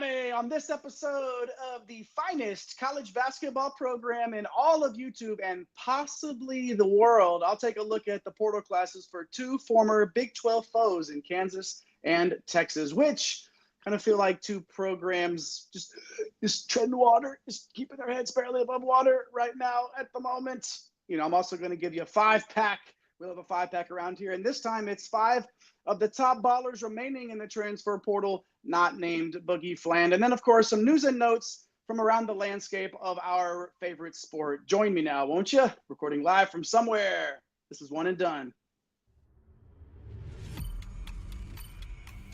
everybody, on this episode of the finest college basketball program in all of YouTube and possibly the world. I'll take a look at the portal classes for two former Big 12 foes in Kansas and Texas, which kind of feel like two programs just treading water, just keeping their heads barely above water right now at the moment. I'm also going to give you a 5-pack. We'll have a 5-pack around here, and this time it's 5 of the top ballers remaining in the transfer portal, not named Boogie Fland. And then, of course, some news and notes from around the landscape of our favorite sport. Join me now, won't you? Recording live from somewhere. This is One and Done.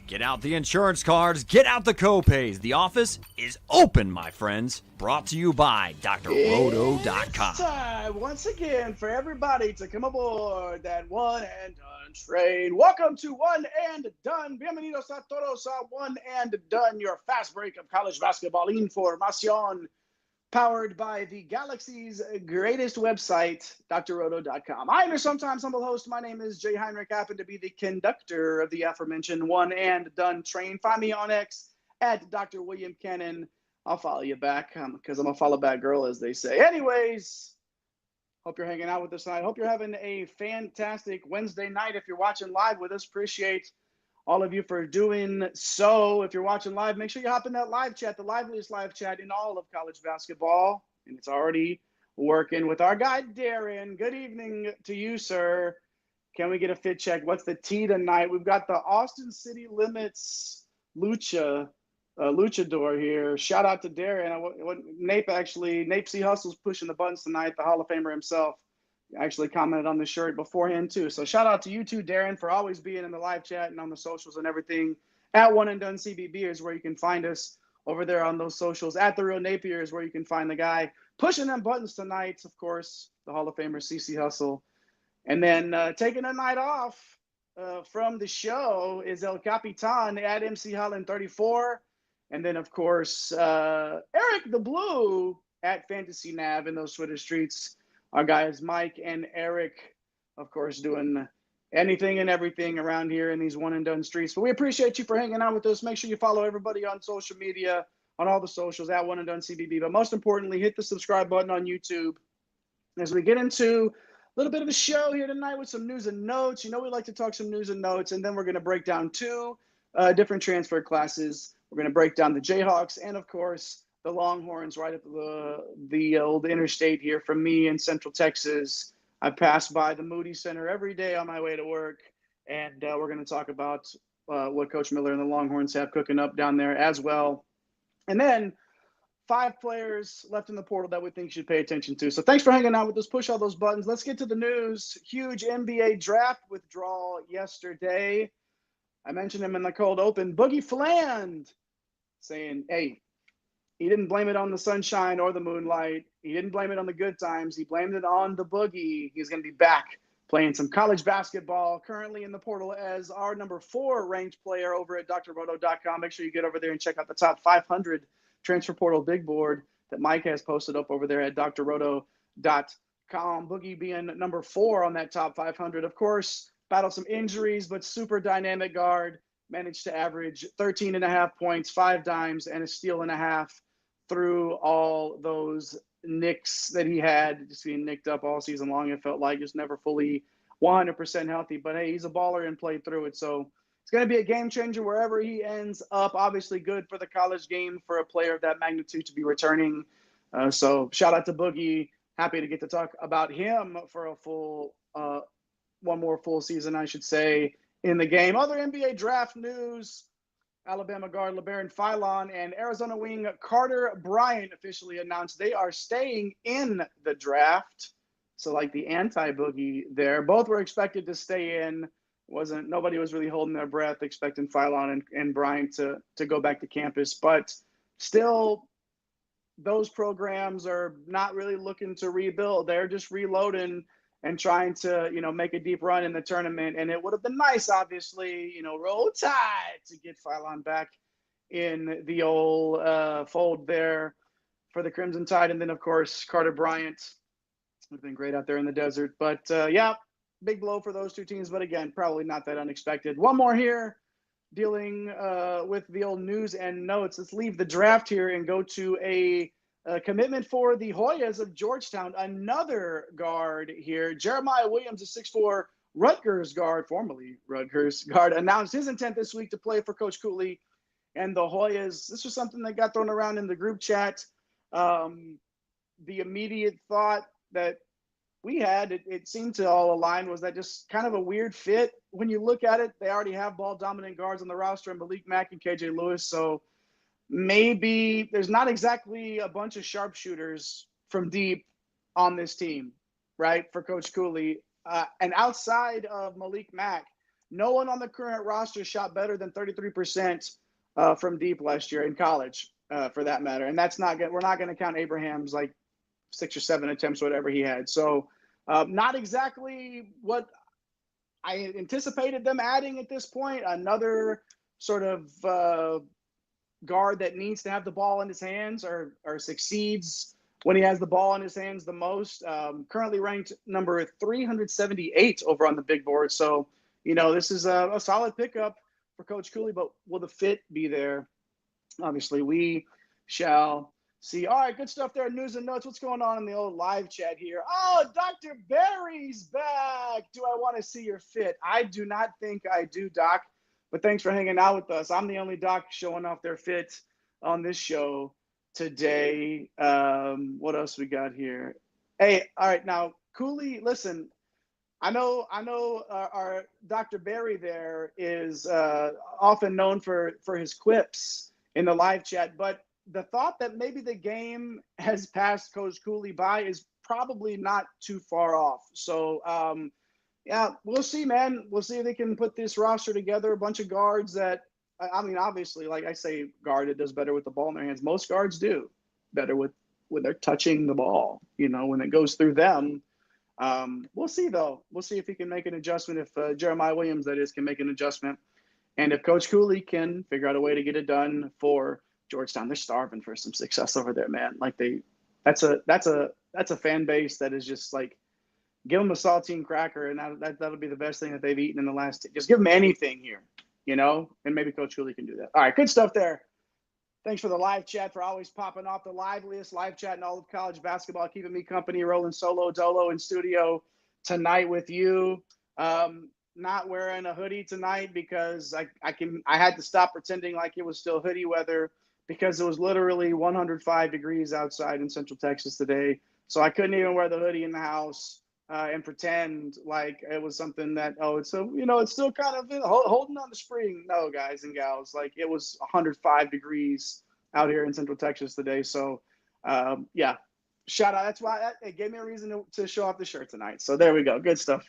Get out the insurance cards, get out the copays. The office is open, my friends. Brought to you by drroto.com. It's time once again for everybody to come aboard that One and Done train. Welcome to One and Done. Bienvenidos a todos a One and Done, your fast break of college basketball información, powered by the galaxy's greatest website, drroto.com. I am your sometimes humble host. My name is Jay Heinrich. I happen to be the conductor of the aforementioned One and Done train. Find me on X at Dr. William Cannon. I'll follow you back because I'm a follow back girl, as they say. Anyways, hope you're hanging out with us tonight. Hope you're having a fantastic Wednesday night. If you're watching live with us, appreciate all of you for doing so. If you're watching live, make sure you hop in that live chat, the liveliest live chat in all of college basketball. And it's already working with our guy, Darren. Good evening to you, sir. Can we get a fit check? What's the tea tonight? We've got the Austin City Limits luchador here. Shout out to Darren. Nape C. Hustle's pushing the buttons tonight, the Hall of Famer himself. Actually commented on the shirt beforehand too. So shout out to you too, Darren, for always being in the live chat and on the socials and everything. At One and Done CBB is where you can find us over there on those socials. At The Real Napier is where you can find the guy pushing them buttons tonight. Of course, the Hall of Famer CC Hustle. And then taking a night off from the show is El Capitan at MC Holland 34. And then, of course, Eric the Blue at Fantasy Nav in those Twitter streets. Our guys, Mike and Eric, of course, doing anything and everything around here in these One and Done streets. But we appreciate you for hanging out with us. Make sure you follow everybody on social media, on all the socials, at One and Done CBB. But most importantly, hit the subscribe button on YouTube. As we get into a little bit of a show here tonight with some news and notes. We like to talk some news and notes, and then we're going to break down two different transfer classes. We're going to break down the Jayhawks and, of course, the Longhorns right up the old interstate here from me in Central Texas. I pass by the Moody Center every day on my way to work, and we're going to talk about what Coach Miller and the Longhorns have cooking up down there as well. And then 5 players left in the portal that we think you should pay attention to. So thanks for hanging out with us. Push all those buttons. Let's get to the news. Huge NBA draft withdrawal yesterday. I mentioned him in the cold open. Boogie Fland saying, hey, he didn't blame it on the sunshine or the moonlight. He didn't blame it on the good times. He blamed it on the boogie. He's going to be back playing some college basketball, currently in the portal as our number 4 ranked player over at drroto.com. Make sure you get over there and check out the top 500 transfer portal big board that Mike has posted up over there at drroto.com. Boogie being number 4 on that top 500. Of course, battled some injuries, but super dynamic guard. Managed to average 13.5 points, 5 dimes, and a steal and a half through all those nicks that he had, just being nicked up all season long. It felt like just never fully 100% healthy. But, hey, he's a baller and played through it. So it's going to be a game changer wherever he ends up. Obviously good for the college game for a player of that magnitude to be returning. So shout out to Boogie. Happy to get to talk about him for a full one more full season, I should say, in the game. Other NBA draft news. Alabama guard LeBaron Philon and Arizona wing Carter Bryant officially announced they are staying in the draft. So like the anti-boogie there. Both were expected to stay in. Nobody was really holding their breath expecting Philon and Bryant to go back to campus. But still, those programs are not really looking to rebuild. They're just reloading and trying to, make a deep run in the tournament. And it would have been nice, obviously, roll tide to get Philon back in the old fold there for the Crimson Tide. And then, of course, Carter Bryant would have been great out there in the desert. But, big blow for those two teams. But, again, probably not that unexpected. One more here dealing with the old news and notes, let's leave the draft here and go to a commitment for the Hoyas of Georgetown. Another guard here. Jeremiah Williams, a 6'4" Rutgers guard, formerly Rutgers guard, announced his intent this week to play for Coach Cooley and the Hoyas. This was something that got thrown around in the group chat. The immediate thought that we had, it seemed to all align, was that just kind of a weird fit. When you look at it, they already have ball dominant guards on the roster, and Malik Mack and KJ Lewis. So maybe there's not exactly a bunch of sharpshooters from deep on this team, right, for Coach Cooley. And outside of Malik Mack, no one on the current roster shot better than 33% from deep last year in college, for that matter. And that's not good. We're not going to count Abraham's like 6 or 7 attempts, whatever he had. So not exactly what I anticipated them adding at this point. Another sort of guard that needs to have the ball in his hands or succeeds when he has the ball in his hands the most. Currently ranked number 378 over on the big board. So, this is a solid pickup for Coach Cooley, but will the fit be there? Obviously, we shall see. All right, good stuff there. News and notes. What's going on in the old live chat here? Oh, Dr. Barry's back. Do I want to see your fit? I do not think I do, Doc, but thanks for hanging out with us. I'm the only doc showing off their fit on this show today. What else we got here? Hey, all right, now, Cooley, listen, I know our Dr. Barry there is often known for his quips in the live chat, but the thought that maybe the game has passed Coach Cooley by is probably not too far off. So, yeah, we'll see, man. We'll see if they can put this roster together. A bunch of guards that, I mean, obviously, like I say, guard that does better with the ball in their hands. Most guards do better when they're touching the ball, when it goes through them. We'll see, though. We'll see if he can make an adjustment, if Jeremiah Williams, that is, can make an adjustment. And if Coach Cooley can figure out a way to get it done for Georgetown. They're starving for some success over there, man. Like that's a fan base that is just like, give them a saltine cracker, and that'll be the best thing that they've eaten in the last. Just give them anything here, and maybe Coach Cooley can do that. All right, good stuff there. Thanks for the live chat, for always popping off the liveliest live chat in all of college basketball, keeping me company, rolling solo dolo in studio tonight with you. Not wearing a hoodie tonight because I had to stop pretending like it was still hoodie weather, because it was literally 105 degrees outside in Central Texas today. So I couldn't even wear the hoodie in the house and pretend like it was something that, it's still kind of holding on to spring. No, guys and gals, like it was 105 degrees out here in Central Texas today. So, yeah, shout out. That's why it gave me a reason to show off the shirt tonight. So there we go. Good stuff.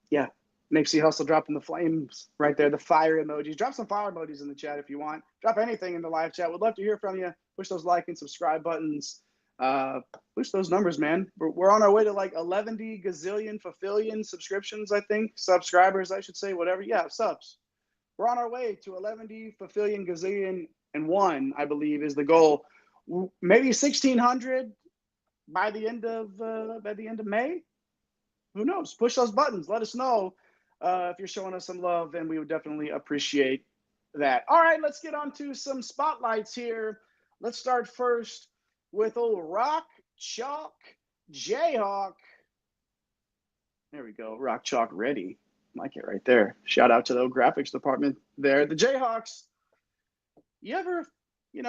Yeah. Nipsey Hustle dropping the flames right there, the fire emojis. Drop some fire emojis in the chat if you want. Drop anything in the live chat. We'd love to hear from you. Push those like and subscribe buttons. Push those numbers, man. We're on our way to like 11 gazillion fulfillion subscriptions, I think. Subscribers, I should say, whatever. Yeah, subs. We're on our way to 11 fulfillion gazillion and one, I believe, is the goal. Maybe 1,600 by the end of May. Who knows? Push those buttons. Let us know. If you're showing us some love, and we would definitely appreciate that. All right, let's get on to some spotlights here. Let's start first with old Rock Chalk Jayhawk. There we go. Rock Chalk ready. Like it right there. Shout out to the graphics department there. The Jayhawks. You ever in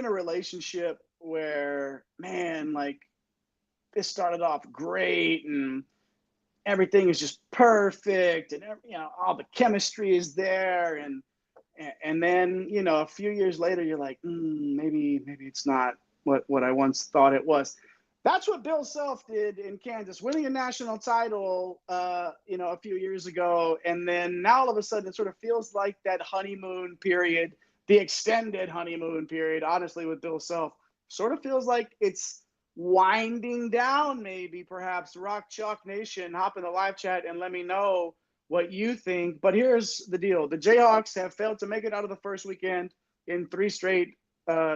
a relationship where, man, like this started off great and everything is just perfect, and all the chemistry is there, and then a few years later you're like, maybe it's not what I once thought it was. That's what Bill Self did in Kansas, winning a national title a few years ago, and then now all of a sudden it sort of feels like that honeymoon period, the extended honeymoon period, honestly, with Bill Self, sort of feels like it's winding down. Maybe perhaps Rock Chalk Nation, hop in the live chat and let me know what you think. But here's the deal: the Jayhawks have failed to make it out of the first weekend in 3 straight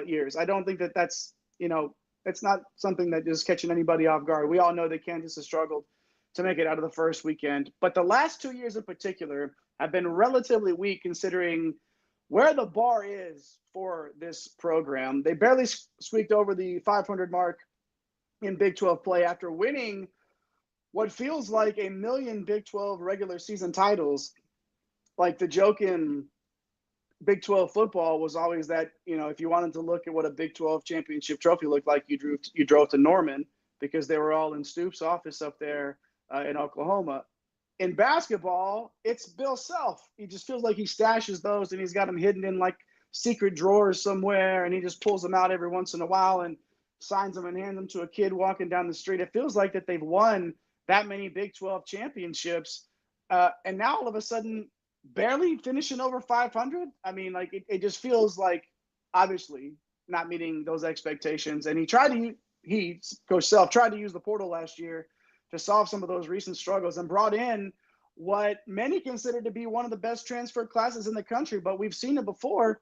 years. I don't think that's it's not something that is catching anybody off guard. We all know that Kansas has struggled to make it out of the first weekend, but the last 2 years in particular have been relatively weak considering where the bar is for this program. They barely squeaked over the 500 mark in Big 12 play after winning what feels like a million Big 12 regular season titles. Like the joke in Big 12 football was always that, if you wanted to look at what a Big 12 championship trophy looked like, you drove to Norman because they were all in Stoops' office up there in Oklahoma. In basketball, it's Bill Self. He just feels like he stashes those and he's got them hidden in like secret drawers somewhere, and he just pulls them out every once in a while and signs them and hands them to a kid walking down the street. It feels like that they've won that many Big 12 championships, and now all of a sudden barely finishing over 500. I mean, like it just feels like obviously not meeting those expectations. And Coach Self tried to use the portal last year to solve some of those recent struggles and brought in what many consider to be one of the best transfer classes in the country. But we've seen it before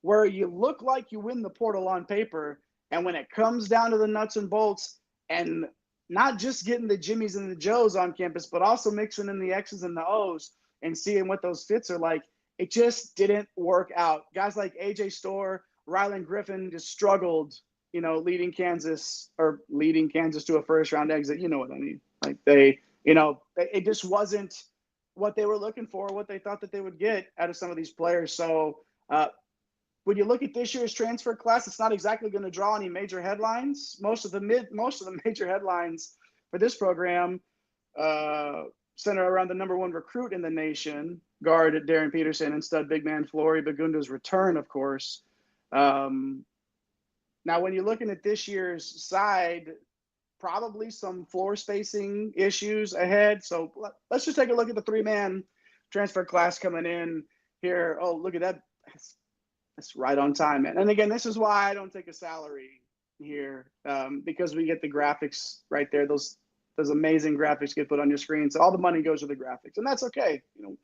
where you look like you win the portal on paper, and when it comes down to the nuts and bolts and not just getting the Jimmies and the Joes on campus, but also mixing in the X's and the O's and seeing what those fits are like, it just didn't work out. Guys like AJ Storr, Rylan Griffin just struggled, leading Kansas to a first round exit. You know what I mean? Like it just wasn't what they were looking for, what they thought that they would get out of some of these players. So when you look at this year's transfer class, it's not exactly going to draw any major headlines. Most of the major headlines for this program center around the number one recruit in the nation, guard Darren Peterson, and stud big man Flory Bagunda's return, of course. Now, when you're looking at this year's side, probably some floor spacing issues ahead. So let's just take a look at the three-man transfer class coming in here. Oh, look at that. That's right on time, man. And again, this is why I don't take a salary here, because we get the graphics right there. Those amazing graphics get put on your screen. So all the money goes to the graphics, and that's okay. Of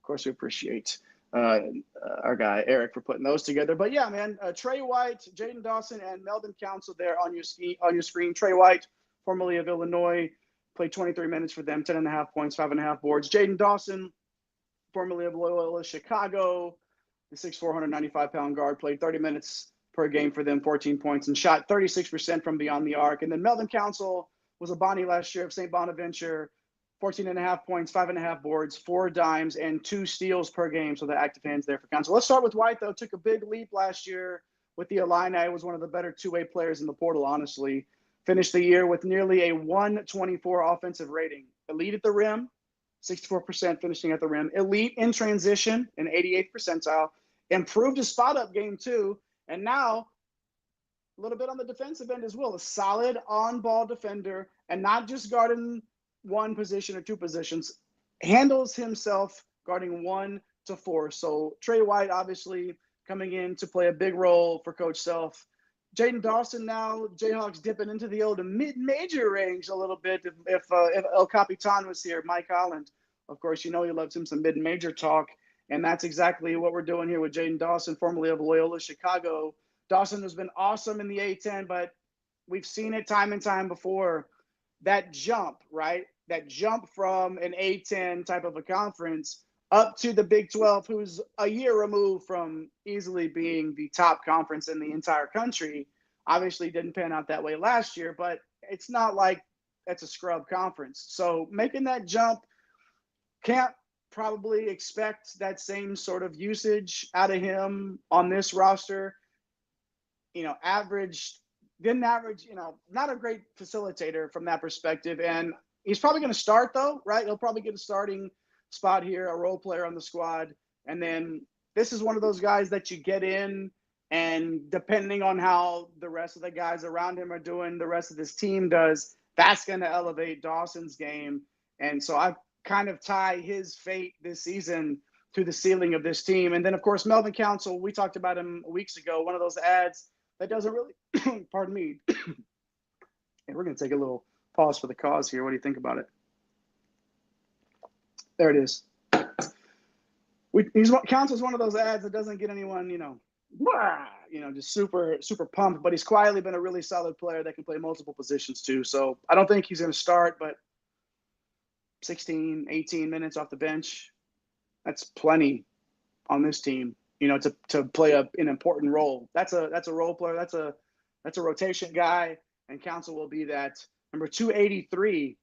course, we appreciate our guy Eric for putting those together. But yeah, man, Trey White, Jaden Dawson, and Melvin Council there on your screen. Trey White, formerly of Illinois, played 23 minutes for them, 10.5 points, 5.5 boards. Jaden Dawson, formerly of Loyola Chicago, the 6'4", 195-pound guard, played 30 minutes per game for them, 14 points, and shot 36% from beyond the arc. And then Melvin Council was a Bonnie last year of St. Bonaventure, 14.5 points, 5.5 boards, 4 dimes, and 2 steals per game. So the active hands there for Council. Let's start with White, though. Took a big leap last year with the Illini. Was one of the better two-way players in the portal, honestly. Finished the year with nearly a 124 offensive rating. Elite at the rim, 64% finishing at the rim. Elite in transition, an 88th percentile. Improved his spot-up game, too. And now a little bit on the defensive end as well. A solid on-ball defender, and not just guarding one position or two positions, handles himself guarding 1 to 4. So Trey White obviously coming in to play a big role for Coach Self. Jaden Dawson now, Jayhawks dipping into the old mid-major range a little bit. If El Capitan was here, Mike Holland, of course, he loves him some mid-major talk, and that's exactly what we're doing here with Jaden Dawson, formerly of Loyola Chicago. Dawson has been awesome in the A-10, but we've seen it time and time before. That jump, right? That jump from an A-10 type of a conference up to the Big 12, who's a year removed from easily being the top conference in the entire country. Obviously didn't pan out that way last year, but it's not like that's a scrub conference. So making that jump, can't probably expect that same sort of usage out of him on this roster. Didn't average, not a great facilitator from that perspective. And he's probably going to start, though, right? He'll probably get a starting spot here, a role player on the squad. And then this is one of those guys that you get in, and depending on how the rest of the guys around him are doing, the rest of this team does, that's going to elevate Dawson's game. And so I kind of tie his fate this season to the ceiling of this team. And then, of course, Melvin Council, we talked about him weeks ago, one of those ads that doesn't really, pardon me. And we're going to take a little pause for the cause here. What do you think about it? There it is. Council's one of those ads that doesn't get anyone, just super, super pumped. But he's quietly been a really solid player that can play multiple positions too. So I don't think he's going to start, but 16, 18 minutes off the bench, That's plenty on this team, to play an important role. That's a role player. That's a rotation guy, and Council will be that. Number 283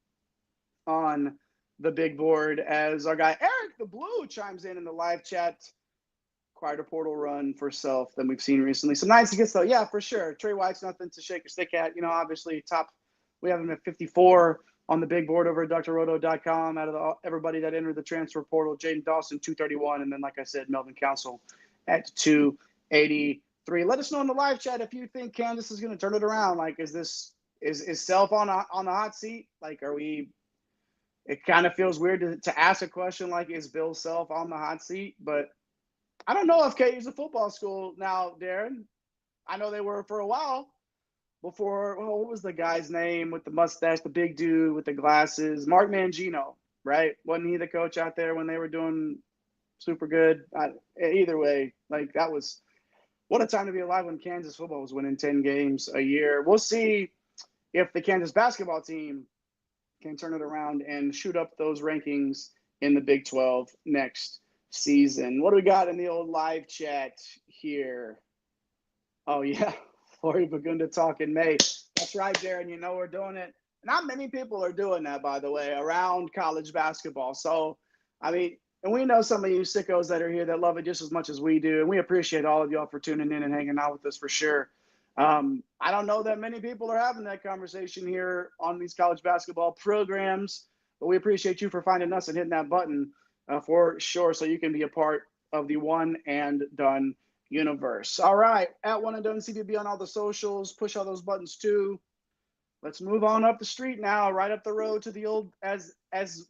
on the big board as our guy Eric the Blue chimes in the live chat. Quieter portal run for Self than we've seen recently. Some nice gets though, yeah, for sure. Trey White's nothing to shake a stick at. Obviously top. We have him at 54 on the big board over at drroto.com. Out of everybody that entered the transfer portal, Jaden Dawson 231, and then like I said, Melvin Council at 283. Let us know in the live chat if you think Kansas is going to turn it around. Like, is Self on the hot seat? Like, are we? It kind of feels weird to ask a question like, is Bill Self on the hot seat? But I don't know if KU's a football school now, Darren. I know they were for a while before. Well, what was the guy's name with the mustache, the big dude with the glasses? Mark Mangino, right? Wasn't he the coach out there when they were doing super good? Either way, like, that was what a time to be alive when Kansas football was winning 10 games a year. We'll see if the Kansas basketball team can turn it around and shoot up those rankings in the Big 12 next season. What do we got in the old live chat here? Oh, yeah. Flory Bagunda talking May. That's right, Darren. We're doing it. Not many people are doing that, by the way, around college basketball. So, and we know some of you sickos that are here that love it just as much as we do. And we appreciate all of y'all for tuning in and hanging out with us for sure. I don't know that many people are having that conversation here on these college basketball programs, but we appreciate you for finding us and hitting that button for sure, so you can be a part of the One and Done universe. All right, at One and Done CBB on all the socials. Push all those buttons too. Let's move on up the street now, right up the road to the old, as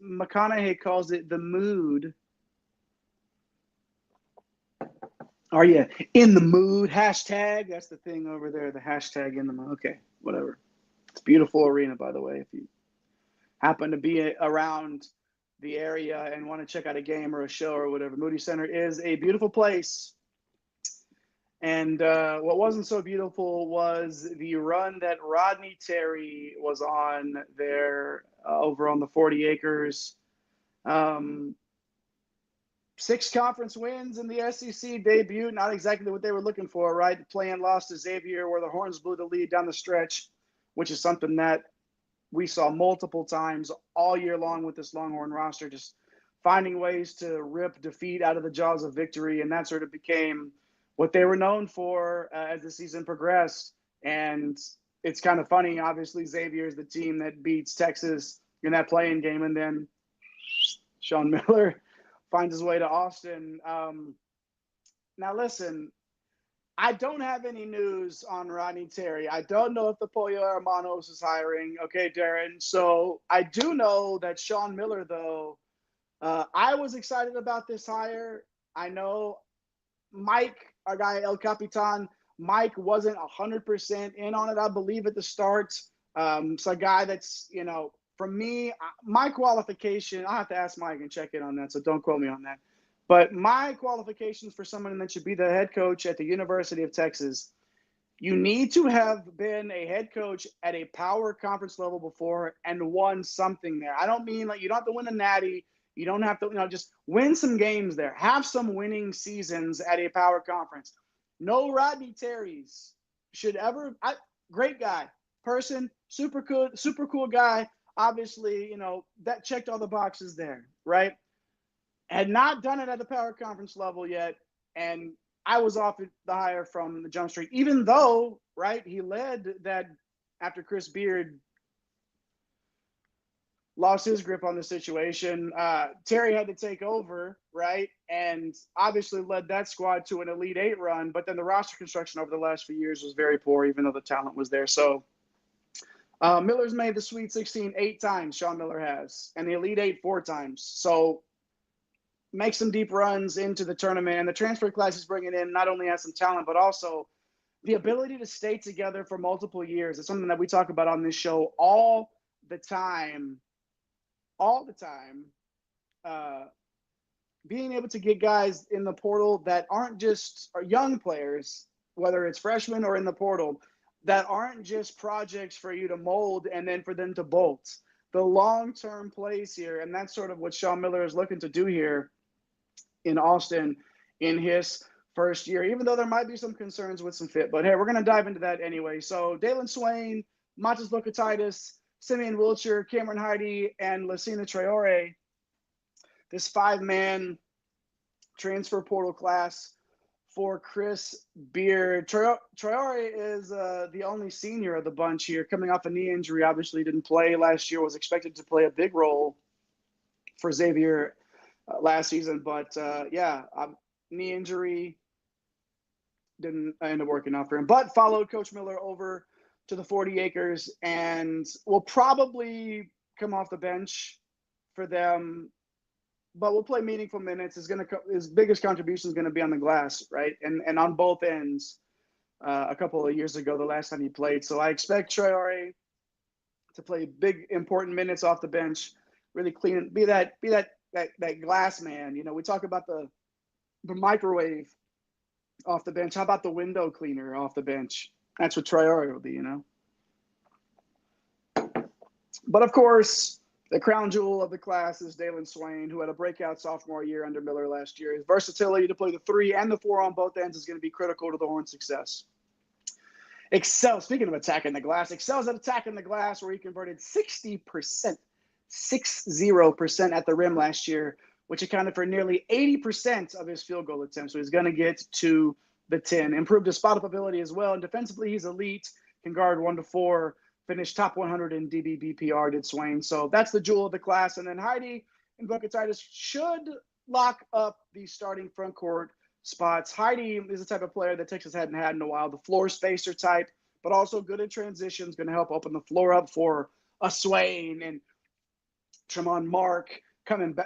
McConaughey calls it, the mood. Are you in the mood? Hashtag. That's the thing over there, the hashtag in the mood. Okay, whatever. It's a beautiful arena, by the way, if you happen to be around the area and want to check out a game or a show or whatever. Moody Center is a beautiful place. And what wasn't so beautiful was the run that Rodney Terry was on there over on the 40 acres. 6 conference wins in the SEC debut. Not exactly what they were looking for, right? Playing lost to Xavier where the Horns blew the lead down the stretch, which is something that we saw multiple times all year long with this Longhorn roster, just finding ways to rip defeat out of the jaws of victory. And that sort of became what they were known for as the season progressed. And it's kind of funny. Obviously, Xavier is the team that beats Texas in that playing game. And then Sean Miller finds his way to Austin. Now, listen, I don't have any news on Rodney Terry. I don't know if the Pollo Hermanos is hiring. Okay, Darren. So I do know that Sean Miller, though, I was excited about this hire. I know Mike, our guy El Capitan, Mike wasn't 100% in on it, I believe, at the start. So a guy that's, from me, my qualification, I'll have to ask Mike and check in on that, so don't quote me on that. But my qualifications for someone that should be the head coach at the University of Texas, you need to have been a head coach at a power conference level before and won something there. I don't mean like you don't have to win a natty. You don't have to, just win some games there. Have some winning seasons at a power conference. No Rodney Terry's should ever. Great guy, person, super cool guy. Obviously, that checked all the boxes there, right? Had not done it at the power conference level yet, and I was off the hire from the jump street, even though, right, he led that after Chris Beard lost his grip on the situation. Terry had to take over, right, and obviously led that squad to an Elite Eight run, but then the roster construction over the last few years was very poor, even though the talent was there. So Miller's made the Sweet 16 8 times, Sean Miller has, and the Elite Eight 4 times. So make some deep runs into the tournament, and the transfer class he's bringing in not only has some talent, but also the ability to stay together for multiple years. It's something that we talk about on this show all the time. Being able to get guys in the portal that aren't just young players, whether it's freshmen or in the portal, that aren't just projects for you to mold and then for them to bolt. The long-term plays here, and that's sort of what Sean Miller is looking to do here, in Austin in his first year, even though there might be some concerns with some fit. But hey, we're going to dive into that anyway. So Dalen Swain, Matas Lokotaitis, Simeon Wilcher, Cameron Heide, and Lucina Traore, this 5-man transfer portal class for Chris Beard. Traore is the only senior of the bunch here, coming off a knee injury. Obviously didn't play last year, was expected to play a big role for Xavier last season. But knee injury didn't end up working out for him. But followed Coach Miller over to the 40 acres and will probably come off the bench for them, but will play meaningful minutes. His biggest contribution is going to be on the glass, right? And on both ends. A couple of years ago, the last time he played. So I expect Traore to play big, important minutes off the bench, really clean, be that glass man. You know, we talk about the microwave off the bench. How about the window cleaner off the bench? That's what Traore will be, you know. But of course, the crown jewel of the class is Dalen Swain, who had a breakout sophomore year under Miller last year. His versatility to play the 3 and the 4 on both ends is going to be critical to the Horns' success. Speaking of attacking the glass, excels at attacking the glass, where he converted 60% at the rim last year, which accounted for nearly 80% of his field goal attempts. So he's going to get to the 10. Improved his spot-up ability as well. And defensively, he's elite, can guard 1-4, finished top 100 in DBBPR, did Swain. So that's the jewel of the class. And then Heide and Lokotaitis should lock up the starting front court spots. Heide is the type of player that Texas hadn't had in a while, the floor spacer type, but also good at transitions, going to help open the floor up for a Swain and Tremont Mark,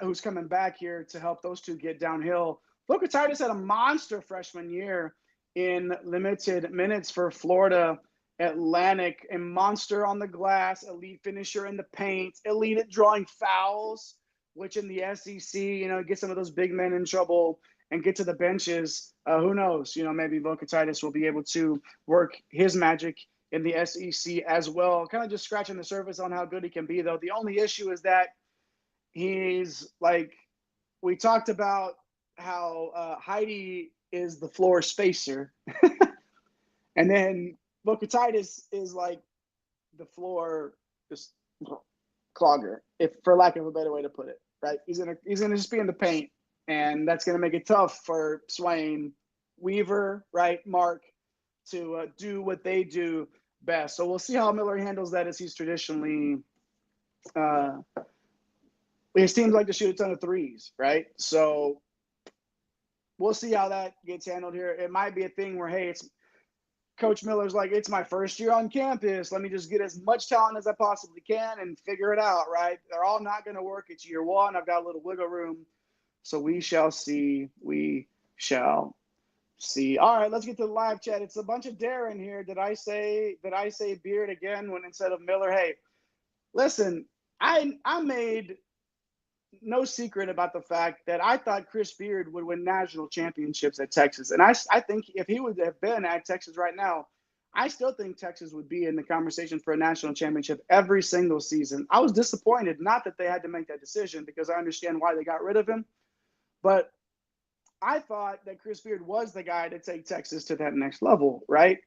who's coming back here to help those two get downhill. Lokotaitis had a monster freshman year in limited minutes for Florida Atlantic, a monster on the glass, elite finisher in the paint, elite at drawing fouls, which in the SEC, you know, get some of those big men in trouble and get to the benches. Who knows? You know, maybe Lokotaitis will be able to work his magic in the SEC as well. Kind of just scratching the surface on how good he can be, though. The only issue is that he's like, we talked about how Heide is the floor spacer. And then Lokotaitis is like the floor just clogger, if for lack of a better way to put it, right? He's gonna just be in the paint, and that's gonna make it tough for Swain, Weaver, right, Mark, to do what they do best. So we'll see how Miller handles that, as he's traditionally his teams like to shoot a ton of threes, right? So we'll see how that gets handled here. It might be a thing where, hey, it's Coach Miller's like, it's my first year on campus. Let me just get as much talent as I possibly can and figure it out, right? They're all not going to work. It's year one. I've got a little wiggle room. So we shall see. We shall see. All right, let's get to the live chat. It's a bunch of Darren here. Did I say Beard again when instead of Miller? Hey, listen, I made no secret about the fact that I thought Chris Beard would win national championships at Texas. And I think if he would have been at Texas right now, I still think Texas would be in the conversation for a national championship every single season. I was disappointed, not that they had to make that decision, because I understand why they got rid of him. But I thought that Chris Beard was the guy to take Texas to that next level, right?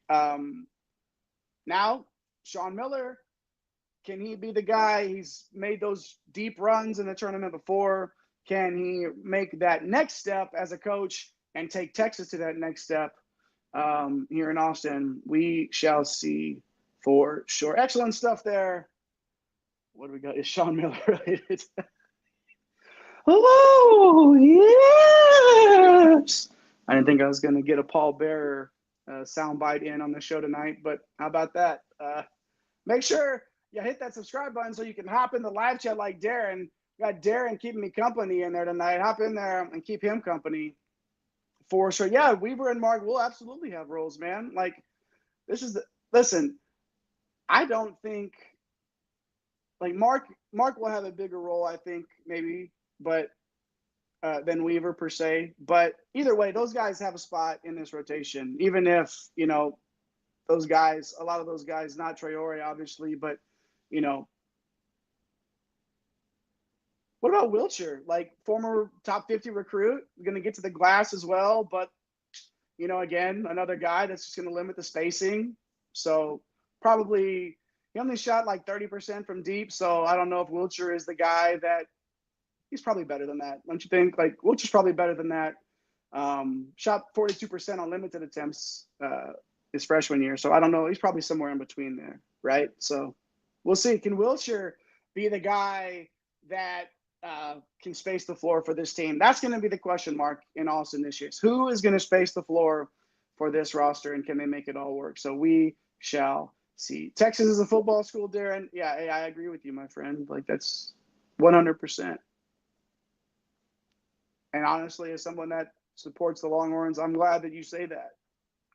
Now, Sean Miller, can he be the guy? He's made those deep runs in the tournament before. Can he make that next step as a coach and take Texas to that next step here in Austin? We shall see for sure. Excellent stuff there. What do we got? Is Sean Miller related? Hello, yes. I didn't think I was going to get a Paul Bearer soundbite in on the show tonight, but how about that? Make sure you hit that subscribe button so you can hop in the live chat like Darren. Got Darren keeping me company in there tonight. Hop in there and keep him company for sure. Yeah, Weaver and Mark will absolutely have roles, man. Like, listen, I don't think, like, Mark will have a bigger role, I think, maybe, but than Weaver per se. But either way, those guys have a spot in this rotation, even if, you know, those guys, a lot of those guys, not Traore, obviously, but, you know, What about Wiltshire? Like, former top 50 recruit, going to get to the glass as well, but again, another guy that's just going to limit the spacing. So probably he only shot like 30% from deep. So I don't know if Wiltshire is the guy that he's probably better than that. Don't you think? Like, Wiltshire's probably better than that. Shot 42% on limited attempts his freshman year. So I don't know. He's probably somewhere in between there, right? So we'll see. Can Wiltshire be the guy that can space the floor for this team? That's going to be the question mark in Austin this year. Who is going to space the floor for this roster, and can they make it all work? So we shall see. Texas is a football school, Darren. Yeah, I agree with you, my friend. Like, that's 100%. And honestly, as someone that supports the Longhorns, I'm glad that you say that,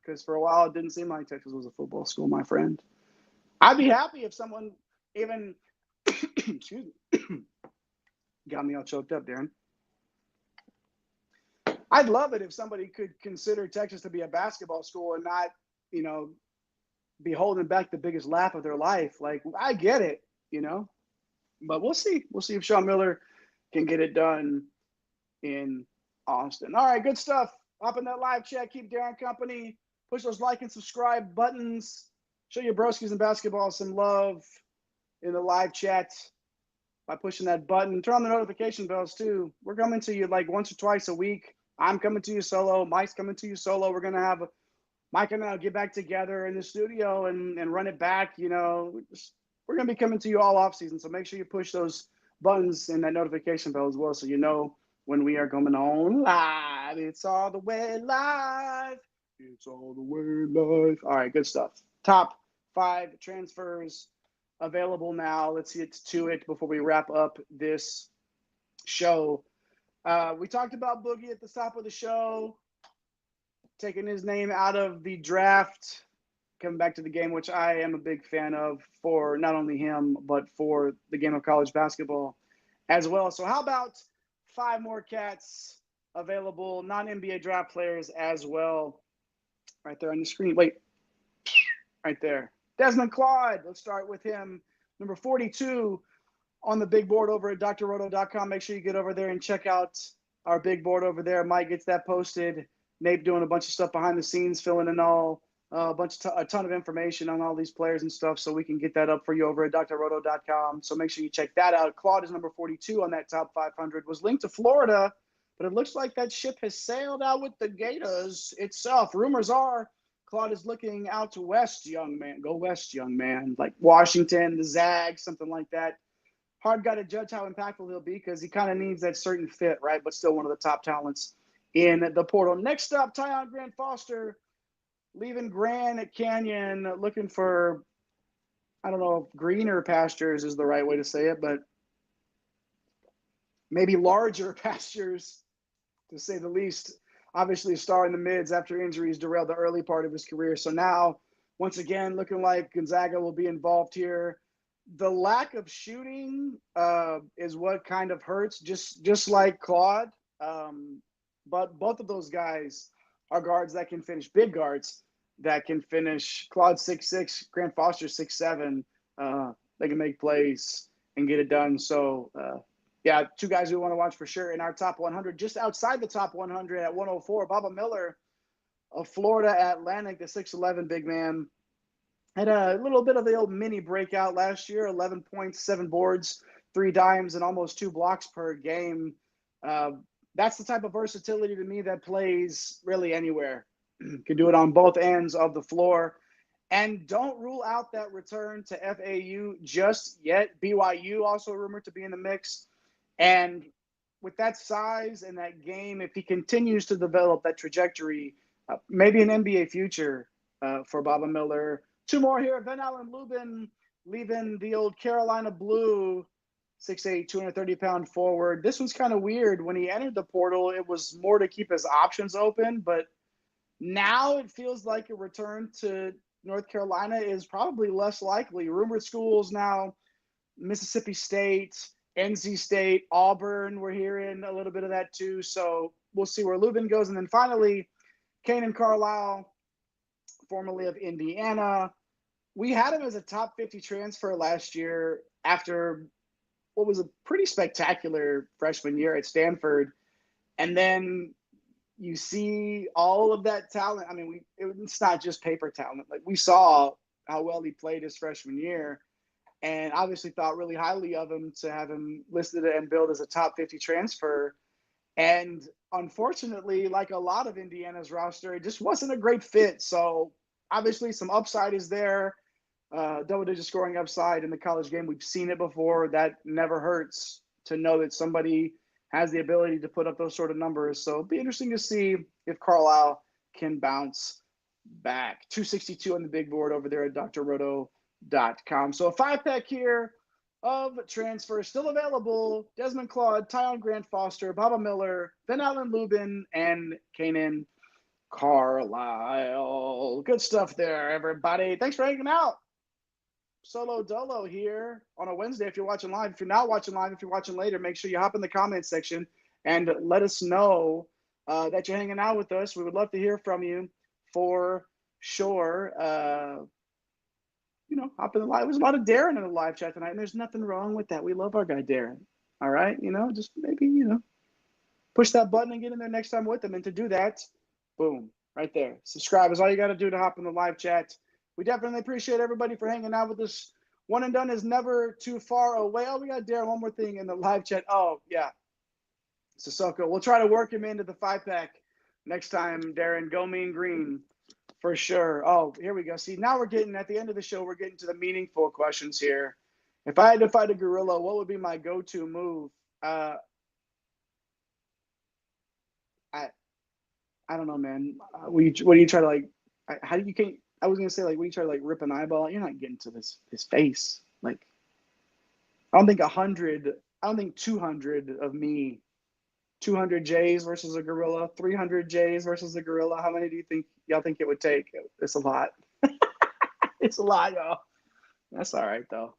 because for a while it didn't seem like Texas was a football school, my friend. I'd be happy if someone even excuse me, got me all choked up, Darren. I'd love it if somebody could consider Texas to be a basketball school and not, be holding back the biggest laugh of their life. Like, I get it, but we'll see. We'll see if Sean Miller can get it done in Austin. All right, good stuff. Hop in that live chat. Keep Darren company. Push those like and subscribe buttons. Show your broskies in basketball some love in the live chat by pushing that button. Turn on the notification bells too. We're coming to you like once or twice a week. I'm coming to you solo. Mike's coming to you solo. We're going to have Mike and I get back together in the studio and run it back. We're going to be coming to you all off season. So make sure you push those buttons and that notification bell as well, so when we are going on live. It's all the way live. It's all the way live. All right, good stuff. Top 5 transfers available now. Let's get to it before we wrap up this show. We talked about Boogie at the top of the show, taking his name out of the draft, coming back to the game, which I am a big fan of for not only him, but for the game of college basketball as well. So how about 5 more cats available, non-NBA draft players as well. Right there on the screen. Wait, right there. Desmond Claude. Let's start with him. Number 42 on the big board over at drroto.com. Make sure you get over there and check out our big board over there. Mike gets that posted. Nate doing a bunch of stuff behind the scenes, filling in a ton of information on all these players and stuff, so we can get that up for you over at drroto.com. So make sure you check that out. Claude is number 42 on that top 500. Was linked to Florida, but it looks like that ship has sailed out with the Gators itself. Rumors are Claude is looking out to west, young man. Go west, young man. Like Washington, the Zags, something like that. Hard guy to judge how impactful he'll be, because he kind of needs that certain fit, right? But still one of the top talents in the portal. Next up, Tyon Grant Foster, leaving Grand Canyon, looking for, I don't know if greener pastures is the right way to say it, but maybe larger pastures, to say the least. Obviously a star in the mids after injuries derailed the early part of his career. So now, once again, looking like Gonzaga will be involved here. The lack of shooting is what kind of hurts, just like Claude. But both of those guys are guards that can finish, big guards that can finish. Claude 6'6", Grant Foster 6'7". They can make plays and get it done. So, yeah, 2 guys we want to watch for sure in our top 100. Just outside the top 100 at 104, Baba Miller of Florida Atlantic, the 6'11" big man, had a little bit of the old mini breakout last year, 11 points, 7 boards, 3 dimes, and almost 2 blocks per game. That's the type of versatility to me that plays really anywhere. Can do it on both ends of the floor. And don't rule out that return to FAU just yet. BYU also rumored to be in the mix. And with that size and that game, if he continues to develop that trajectory, maybe an NBA future for Baba Miller. 2 more here. Van Allen Lubin leaving the old Carolina Blue, 6'8", 230-pound forward. This was kind of weird. When he entered the portal, it was more to keep his options open. But now it feels like a return to North Carolina is probably less likely. Rumored schools now, Mississippi State, NC State, Auburn, we're hearing a little bit of that too. So we'll see where Lubin goes. And then finally, Kanan Carlisle, formerly of Indiana. We had him as a top 50 transfer last year after what was a pretty spectacular freshman year at Stanford. And then you see all of that talent. I mean, it's not just paper talent. Like, we saw how well he played his freshman year, and obviously thought really highly of him to have him listed and billed as a top 50 transfer. And unfortunately, like a lot of Indiana's roster, it just wasn't a great fit. So obviously some upside is there, double-digit scoring upside in the college game. We've seen it before. That never hurts to know that somebody has the ability to put up those sort of numbers. So it'll be interesting to see if Carlisle can bounce back. 262 on the big board over there at drroto.com. So a 5-pack here of transfers still available: Desmond Claude, Tyon Grant Foster, Baba Miller, Ben Allen Lubin, and Kanan Carlisle. Good stuff there, everybody. Thanks for hanging out. Solo Dolo here on a Wednesday. If you're watching live, if you're not watching live, if you're watching later, make sure you hop in the comments section and let us know that you're hanging out with us. We would love to hear from you for sure. Hop in the live. There's a lot of Darren in the live chat tonight, and there's nothing wrong with that. We love our guy Darren. All right, just maybe push that button and get in there next time with him. And to do that, boom, right there. Subscribe is all you got to do to hop in the live chat. We definitely appreciate everybody for hanging out with us. One and done is never too far away. Oh, we got Darren. One more thing in the live chat. Oh, yeah. Sissoko. We'll try to work him into the 5-pack next time, Darren. Go mean green for sure. Oh, here we go. See, now we're getting at the end of the show. We're getting to the meaningful questions here. If I had to fight a gorilla, what would be my go-to move? I don't know, man. What do you try to like? How do you can't? I was gonna say, like, when you try to like rip an eyeball, you're not getting to his face. Like, I don't think 100. I don't think 200 of me. 200 J's versus a gorilla. 300 J's versus a gorilla. How many do you think y'all think it would take? It's a lot. It's a lot, y'all. That's all right though.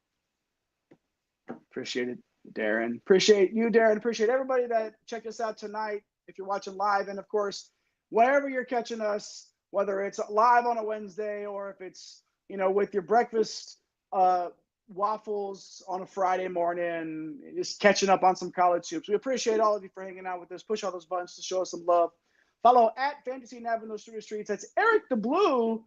Appreciate it, Darren. Appreciate you, Darren. Appreciate everybody that checked us out tonight. If you're watching live, and of course, wherever you're catching us, whether it's live on a Wednesday or if it's, with your breakfast waffles on a Friday morning, just catching up on some college hoops. We appreciate all of you for hanging out with us. Push all those buttons to show us some love. Follow at Fantasy Nav in those streets. That's Eric the Blue.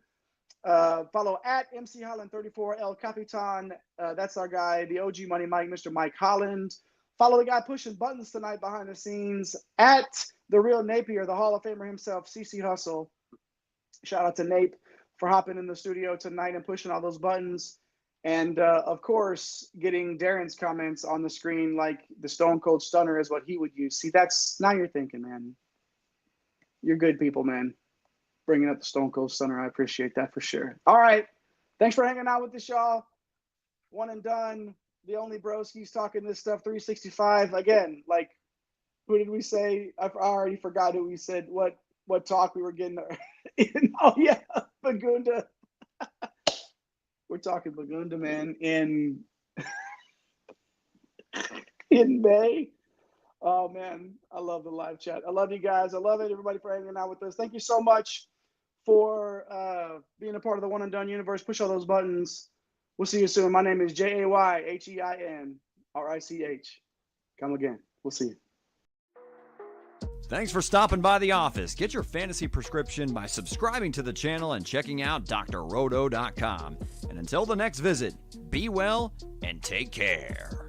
Follow at MC Holland 34 El Capitan. That's our guy, the OG Money Mike, Mr. Mike Holland. Follow the guy pushing buttons tonight behind the scenes at the real Napier, the Hall of Famer himself, CC Hustle. Shout out to Nape for hopping in the studio tonight and pushing all those buttons. And, of course, getting Darren's comments on the screen like the Stone Cold Stunner is what he would use. See, now you're thinking, man. You're good people, man. Bringing up the Stone Cold Stunner. I appreciate that for sure. All right. Thanks for hanging out with us, y'all. One and done. The only broskies talking this stuff. 365. Again, like, who did we say? I already forgot who we said. What talk we were getting there. Oh, yeah. Bagunda. We're talking Bagunda, man, in May. Oh, man, I love the live chat. I love you guys. I love it, everybody, for hanging out with us. Thank you so much for being a part of the One and Done universe. Push all those buttons. We'll see you soon. My name is JayHeinRich. Come again. We'll see you. Thanks for stopping by the office. Get your fantasy prescription by subscribing to the channel and checking out drroto.com. And until the next visit, be well and take care.